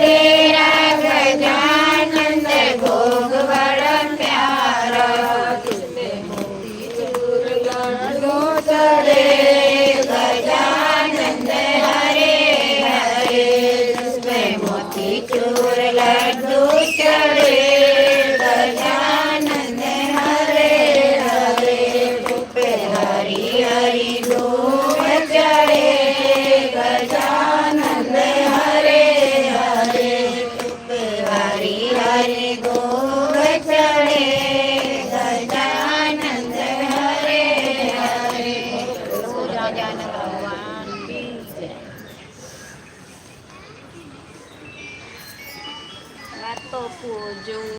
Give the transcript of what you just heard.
तेरा गजानन भोग बड़ा प्यारा तुझे मोतीचूर लड्डू चढ़े गजानन हरे हरे तुझे मोतीचूर लड्डू चढ़े गजानन हरे हरे तुझे हरी हरी धूप चढ़े गजानन हरे हरे तुझे हरी हरी धूप चढ़े गजानन हरे हरे गजानन भगवान की जय। तो पूजो